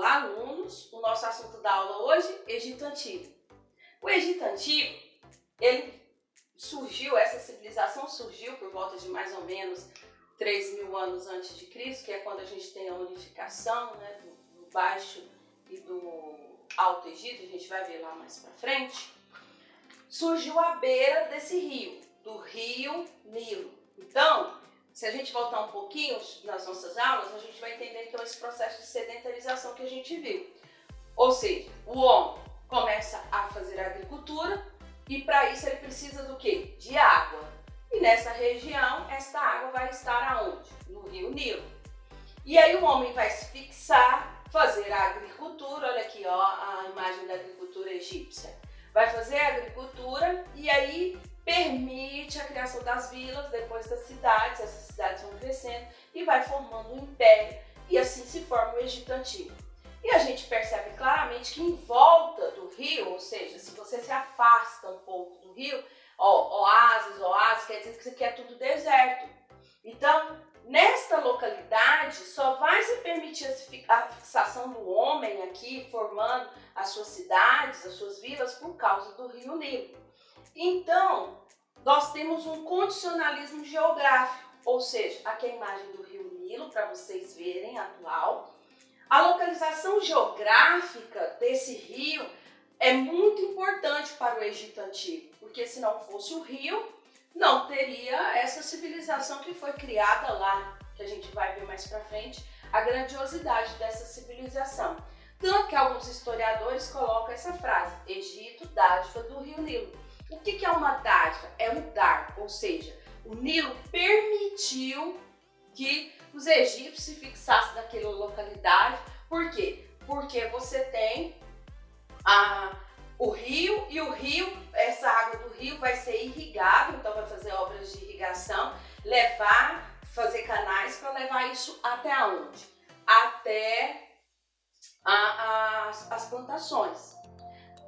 Olá, alunos! O nosso assunto da aula hoje, Egito Antigo. O Egito Antigo, essa civilização surgiu por volta de mais ou menos 3.000 anos antes de Cristo, que é quando a gente tem a unificação, né, do Baixo e do Alto Egito, a gente vai ver lá mais pra frente. Surgiu à beira desse rio, do rio Nilo. Então, se a gente voltar um pouquinho nas nossas aulas, a gente vai entender então esse processo de sedentarização que a gente viu. Ou seja, o homem começa a fazer a agricultura e para isso ele precisa do quê? De água. E nessa região, esta água vai estar aonde? No rio Nilo. E aí o homem vai se fixar, fazer a agricultura, olha aqui ó, a imagem da agricultura egípcia. Vai fazer a agricultura e aí permite a criação das vilas, depois das cidades, essas cidades vão crescendo e vai formando um império e assim se forma o Egito Antigo. E a gente percebe claramente que em volta do rio, ou seja, se você se afasta um pouco do rio, oásis, quer dizer que isso aqui é tudo deserto. Então, nesta localidade, só vai se permitir a fixação do homem aqui, formando as suas cidades, as suas vilas, por causa do rio Nilo. Então, nós temos um condicionalismo geográfico, ou seja, aqui é a imagem do rio Nilo, para vocês verem, atual. A localização geográfica desse rio é muito importante para o Egito Antigo, porque se não fosse o rio, não teria essa civilização que foi criada lá, que a gente vai ver mais para frente, a grandiosidade dessa civilização. Tanto que alguns historiadores colocam essa frase, Egito, dádiva do rio Nilo. O que é uma dádiva? É um dar, ou seja, o Nilo permitiu que os egípcios se fixassem naquela localidade. Por quê? Porque você tem o rio e o rio, essa água do rio vai ser irrigada, então vai fazer obras de irrigação, fazer canais para levar isso até onde? Até as plantações.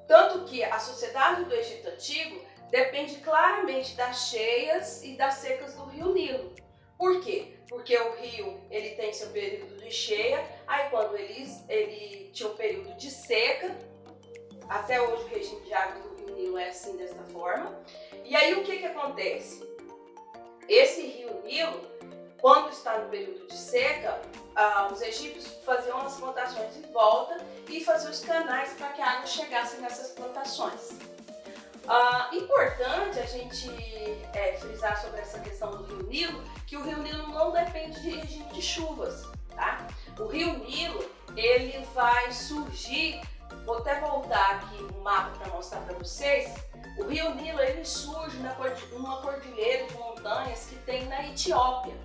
Tanto que a sociedade do Egito Antigo depende claramente das cheias e das secas do rio Nilo. Por quê? Porque o rio ele tem seu período de cheia, aí quando ele tinha um período de seca, até hoje o regime de água do rio Nilo é assim, dessa forma. E aí o que acontece? Esse rio Nilo, quando está no período de seca, os egípcios faziam as plantações em volta e faziam os canais para que a água chegasse nessas plantações. Importante a gente frisar sobre essa questão do rio Nilo, que o rio Nilo não depende de regime de chuvas, tá? O rio Nilo, ele vai surgir, vou até voltar aqui um mapa para mostrar para vocês, o rio Nilo ele surge numa cordilheira de montanhas que tem na Etiópia.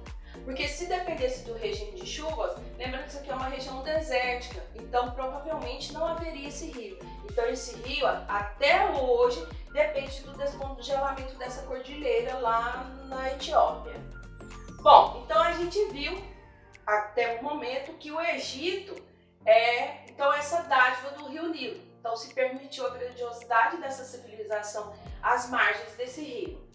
Porque se dependesse do regime de chuvas, lembrando que isso aqui é uma região desértica, então provavelmente não haveria esse rio. Então esse rio, até hoje, depende do descongelamento dessa cordilheira lá na Etiópia. Bom, então a gente viu até o momento que o Egito é então essa dádiva do rio Nilo. Então se permitiu a grandiosidade dessa civilização às margens desse rio.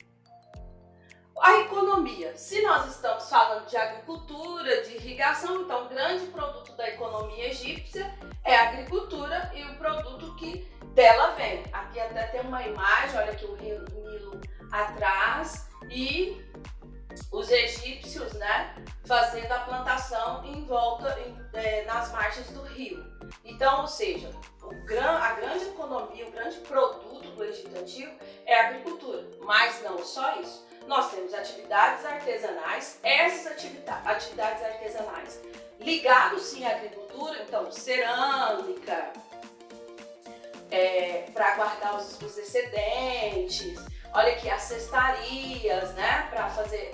A economia. Se nós estamos falando de agricultura, de irrigação, então o grande produto da economia egípcia é a agricultura e o produto que dela vem. Aqui até tem uma imagem, olha aqui o rio Nilo atrás e os egípcios, né, fazendo a plantação em volta, nas margens do rio. Então, ou seja, a grande economia, o grande produto do Egito Antigo é a agricultura, mas não só isso. Nós temos atividades artesanais, essas atividades artesanais ligadas sim à agricultura, então cerâmica, para guardar os excedentes, olha aqui as cestarias, né,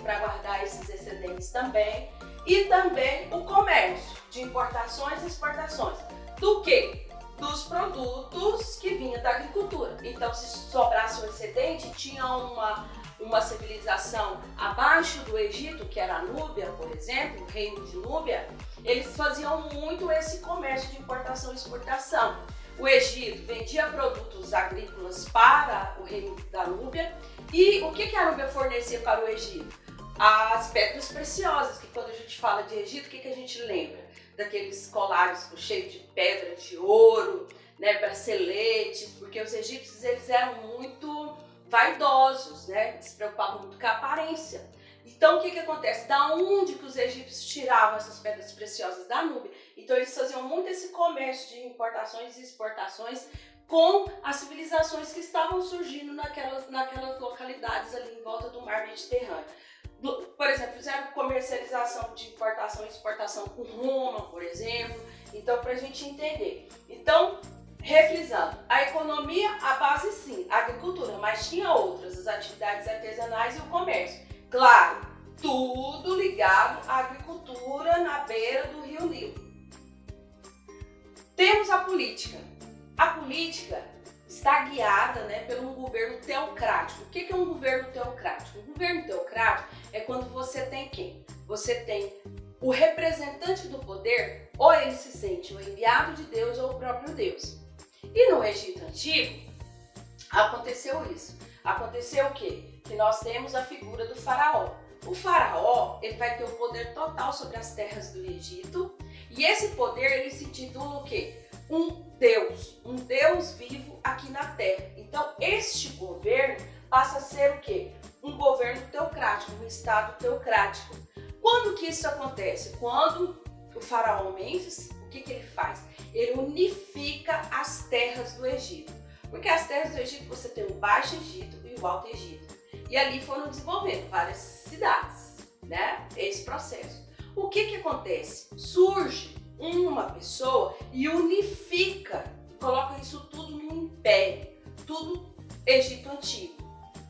para guardar esses excedentes também, e também o comércio de importações e exportações. Do quê? Dos produtos que vinham da agricultura. Então, se sobrasse um excedente, tinha uma civilização abaixo do Egito, que era a Núbia, por exemplo, o reino de Núbia, eles faziam muito esse comércio de importação e exportação. O Egito vendia produtos agrícolas para o reino da Núbia e o que a Núbia fornecia para o Egito? As pedras preciosas, que quando a gente fala de Egito, o que a gente lembra? daqueles colares cheios de pedra, de ouro, né, braceletes, porque os egípcios eles eram muito vaidosos, né, eles se preocupavam muito com a aparência. Então o que acontece? Da onde que os egípcios tiravam essas pedras preciosas? Da Núbia. Então eles faziam muito esse comércio de importações e exportações com as civilizações que estavam surgindo naquelas localidades ali em volta do mar Mediterrâneo. Por exemplo, fizeram comercialização de importação e exportação com Roma, por exemplo. Então, para a gente entender. Então, refrisando, a economia, a base sim, a agricultura, mas tinha outras, as atividades artesanais e o comércio. Claro, tudo ligado à agricultura na beira do rio Nilo. Temos a política. A política está guiada, né, por um governo teocrático. O que é um governo teocrático? Um governo teocrático é quando você tem quem? Você tem o representante do poder, ou ele se sente o enviado de Deus ou o próprio Deus. E no Egito Antigo, aconteceu isso. Aconteceu o quê? Que nós temos a figura do faraó. O faraó, ele vai ter o poder total sobre as terras do Egito, e esse poder, ele se titula o quê? Um Deus vivo aqui na Terra. Então, este governo passa a ser o quê? Um governo teocrático, um estado teocrático. Quando que isso acontece? Quando o faraó Mênfis, o que ele faz? Ele unifica as terras do Egito. Porque as terras do Egito, você tem o Baixo Egito e o Alto Egito. E ali foram desenvolvendo várias cidades, né? Esse processo. O que acontece? Surge uma pessoa e unifica, coloca isso tudo num império, tudo Egito Antigo.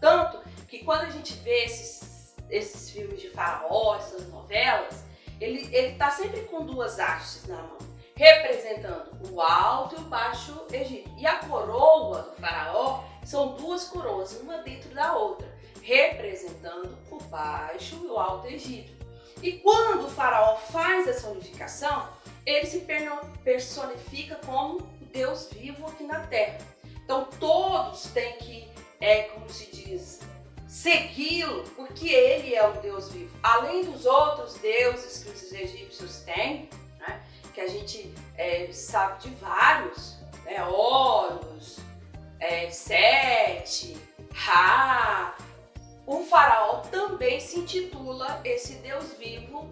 Tanto que quando a gente vê esses filmes de faraó, essas novelas, ele tá sempre com duas hastes na mão, representando o Alto e o Baixo Egito. E a coroa do faraó são duas coroas, uma dentro da outra, representando o Baixo e o Alto Egito. E quando o faraó faz essa unificação, ele se personifica como Deus vivo aqui na Terra. Então todos têm que, como se diz, segui-lo, porque ele é o Deus vivo. Além dos outros deuses que os egípcios têm, né, que a gente sabe de vários, né, Horus, Sete, Ra, o faraó também se intitula esse Deus vivo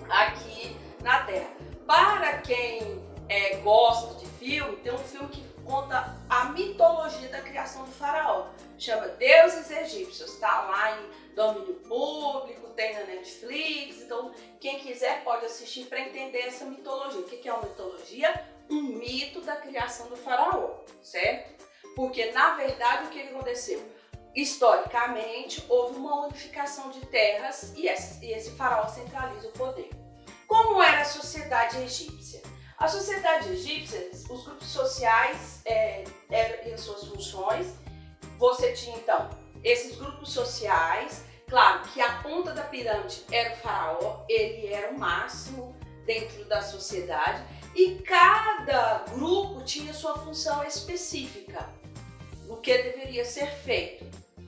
aqui na Terra. Para quem gosta de filme, tem um filme que conta a mitologia da criação do faraó. Chama Deuses Egípcios, está lá em domínio público, tem na Netflix. Então, quem quiser pode assistir para entender essa mitologia. O que é uma mitologia? Um mito da criação do faraó, certo? Porque, na verdade, o que aconteceu? Historicamente, houve uma unificação de terras e esse faraó centraliza o poder. Como era a sociedade egípcia? A sociedade egípcia, os grupos sociais eram suas funções. Você tinha, então, esses grupos sociais. Claro que a ponta da pirâmide era o faraó, ele era o máximo dentro da sociedade. E cada grupo tinha sua função específica, o que deveria ser feito.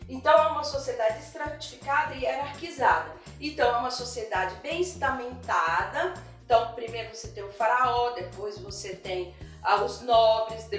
Então é uma sociedade estratificada e hierarquizada. Então é uma sociedade bem estamentada. Então primeiro você tem o faraó, depois você tem os nobres,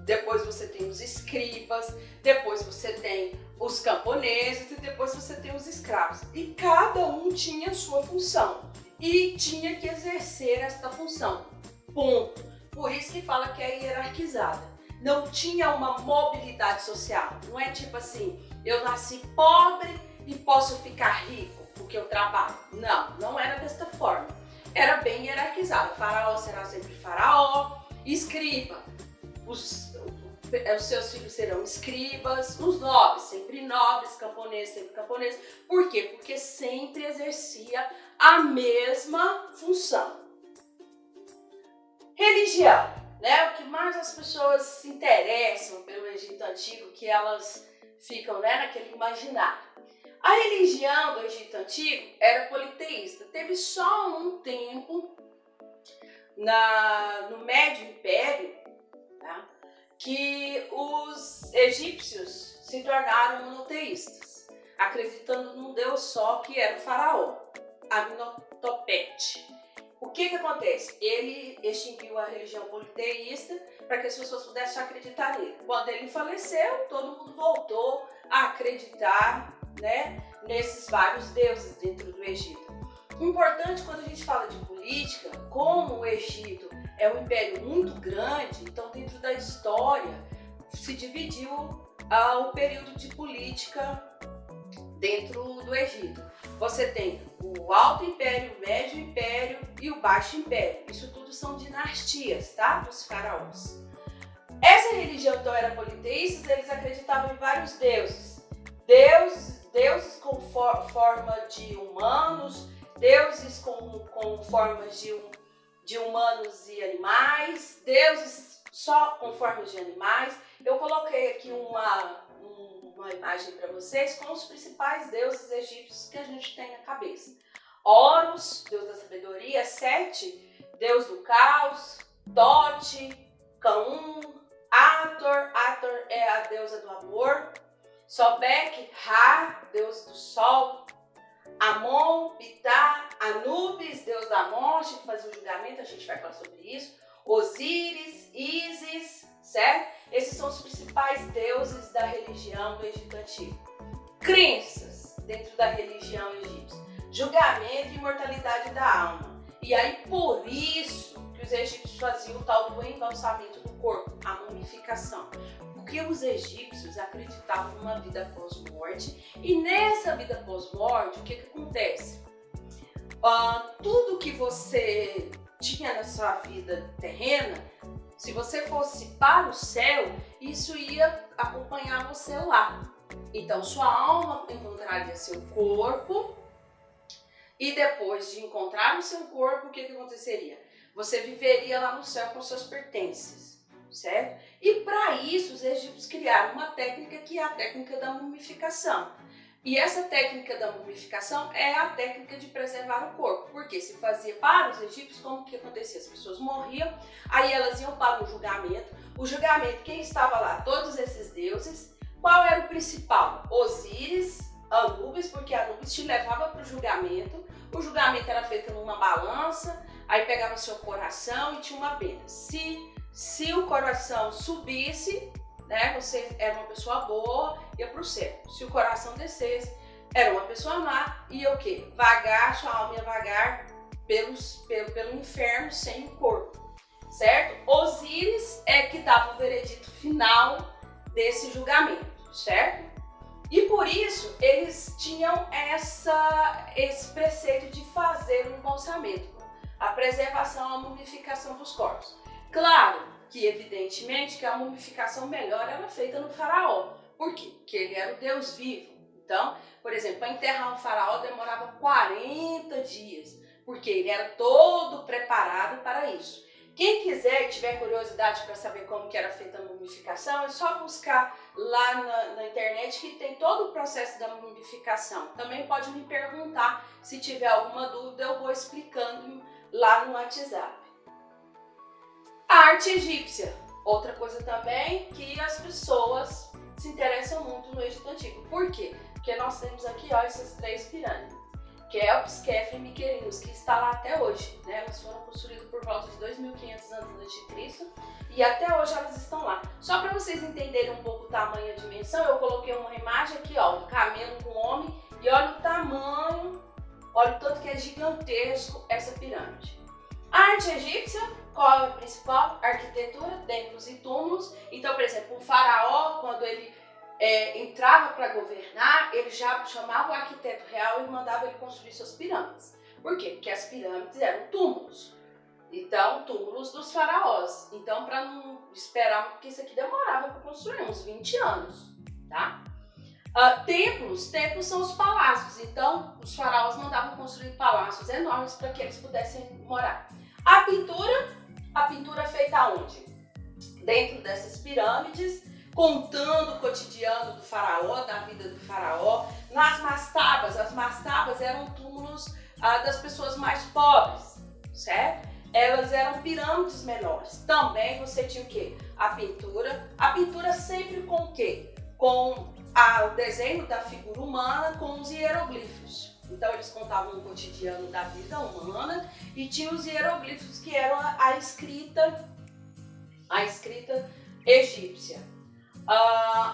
depois você tem os escribas, depois você tem os camponeses e depois você tem os escravos. E cada um tinha sua função e tinha que exercer esta função. Ponto. Por isso que fala que é hierarquizada. Não tinha uma mobilidade social. Não é tipo assim, eu nasci pobre e posso ficar rico porque eu trabalho. Não, não era desta forma. Era bem hierarquizado. Faraó será sempre faraó, escriba. Os seus filhos serão escribas, os nobres, sempre nobres, camponeses, sempre camponeses. Por quê? Porque sempre exercia a mesma função. Religião, né? O que mais as pessoas se interessam pelo Egito Antigo, que elas ficam, né, naquele imaginário. A religião do Egito Antigo era politeísta. Teve só um tempo no Médio Império, tá, que os egípcios se tornaram monoteístas, acreditando num Deus só, que era o faraó, Amenhotep. O que acontece? Ele extinguiu a religião politeísta para que as pessoas pudessem acreditar nele. Quando ele faleceu, todo mundo voltou a acreditar, né, nesses vários deuses dentro do Egito. Importante quando a gente fala de política, como o Egito é um império muito grande, então dentro da história se dividiu o período de política dentro do Egito. Você tem o Alto Império, o Médio Império e o Baixo Império. Isso tudo são dinastias, tá? Dos faraós. Essa religião então era politeísta, eles acreditavam em vários deuses. Deuses com forma de humanos, deuses com formas de humanos e animais, deuses só com formas de animais. Eu coloquei aqui uma imagem para vocês com os principais deuses egípcios que a gente tem na cabeça. Horus, deus da sabedoria. Sete, deus do caos. Tote, Cão, Hathor é a deusa do amor. Sobek, Ra, deus do sol. Amon, Ptah, Anubis, deus da morte, que fazia o julgamento, a gente vai falar sobre isso. Osíris, Ísis, certo? Esses são os principais deuses da religião do Egito Antigo. Crenças dentro da religião egípcia. Julgamento e imortalidade da alma. E aí, por isso que os egípcios faziam o tal do embalsamento do corpo, a mumificação. Porque os egípcios acreditavam numa vida pós-morte. E nessa vida pós-morte, o que acontece? Tudo que você tinha na sua vida terrena, se você fosse para o céu, isso ia acompanhar você lá. Então, sua alma encontraria seu corpo e depois de encontrar o seu corpo, o que aconteceria? Você viveria lá no céu com seus pertences, certo? E para isso, os egípcios criaram uma técnica que é a técnica da mumificação. E essa técnica da mumificação é a técnica de preservar o corpo, porque se fazia para os egípcios, como que acontecia? As pessoas morriam, aí elas iam para o julgamento. O julgamento, quem estava lá? Todos esses deuses. Qual era o principal? Osíris, Anubis, porque Anubis te levava para o julgamento. O julgamento era feito numa balança, aí pegava seu coração e tinha uma pena. Se o coração subisse, né, você era uma pessoa boa, ia para o céu. Se o coração descesse, era uma pessoa má, ia o quê? Vagar, sua alma ia vagar pelo inferno sem o corpo, certo? Osíris é que dava o veredito final desse julgamento, certo? E por isso eles tinham esse preceito de fazer um embalsamento, a preservação, a mumificação dos corpos. Claro que, evidentemente, que a mumificação melhor era feita no faraó. Por quê? Porque ele era o Deus vivo. Então, por exemplo, para enterrar um faraó demorava 40 dias, porque ele era todo preparado para isso. Quem quiser e tiver curiosidade para saber como que era feita a mumificação, é só buscar lá na internet que tem todo o processo da mumificação. Também pode me perguntar, se tiver alguma dúvida, eu vou explicando lá no WhatsApp. A arte egípcia, outra coisa também que as pessoas se interessam muito no Egito Antigo. Por quê? Porque nós temos aqui, ó, essas três pirâmides, Quéops, Quefre e Miquerinos, que está lá até hoje, né? Elas foram construídas por volta de 2.500 anos antes de Cristo e até hoje elas estão lá. Só para vocês entenderem um pouco o tamanho e a dimensão, eu coloquei uma imagem aqui, ó, do camelo com o homem, e olha o tamanho, olha o tanto que é gigantesco essa pirâmide. A arte egípcia, qual é o principal? Arquitetura, templos e túmulos. Então, por exemplo, o faraó, quando ele entrava para governar, ele já chamava o arquiteto real e mandava ele construir suas pirâmides. Por quê? Porque as pirâmides eram túmulos. Então, túmulos dos faraós. Então, para não esperar, porque isso aqui demorava para construir, uns 20 anos, tá? Templos são os palácios. Então, os faraós mandavam construir palácios enormes para que eles pudessem morar. A pintura feita aonde? Dentro dessas pirâmides, contando o cotidiano do faraó, da vida do faraó. Nas mastabas, as mastabas eram túmulos das pessoas mais pobres, certo? Elas eram pirâmides menores. Também você tinha o quê? A pintura sempre com o quê? Com o desenho da figura humana com os hieroglifos. Então eles contavam o cotidiano da vida humana e tinha os hieroglifos que eram a escrita egípcia.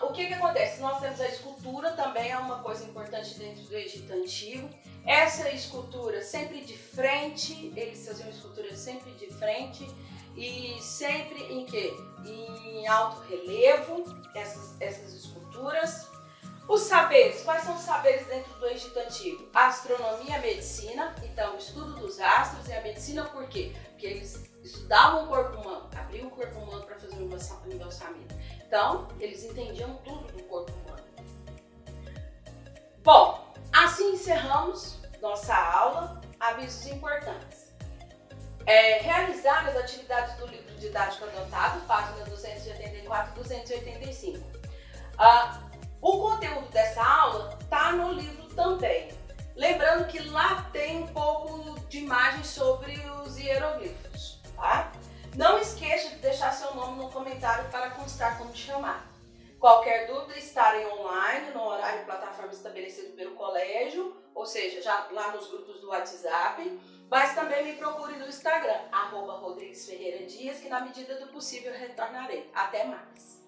O que acontece? Nós temos a escultura, também é uma coisa importante dentro do Egito Antigo. Essa escultura sempre de frente, eles faziam escultura sempre de frente e sempre em quê? Em alto relevo, essas esculturas. Os saberes, quais são os saberes dentro do Egito Antigo? A astronomia e a medicina, então o estudo dos astros e a medicina, por quê? Porque eles estudavam o corpo humano, abriam o corpo humano para fazer um endossamento. Então, eles entendiam tudo do corpo humano. Bom, assim encerramos nossa aula. Avisos importantes. Realizar as atividades do livro didático adotado, páginas 284 e 285. O conteúdo dessa aula está no livro também. Lembrando que lá tem um pouco de imagem sobre os hieroglifos, tá? Não esqueça de deixar seu nome no comentário para constar como chamar. Qualquer dúvida, estarem online no horário e plataforma estabelecido pelo colégio, ou seja, já lá nos grupos do WhatsApp, mas também me procure no Instagram, @RodriguesFerreiraDias, que na medida do possível retornarei. Até mais!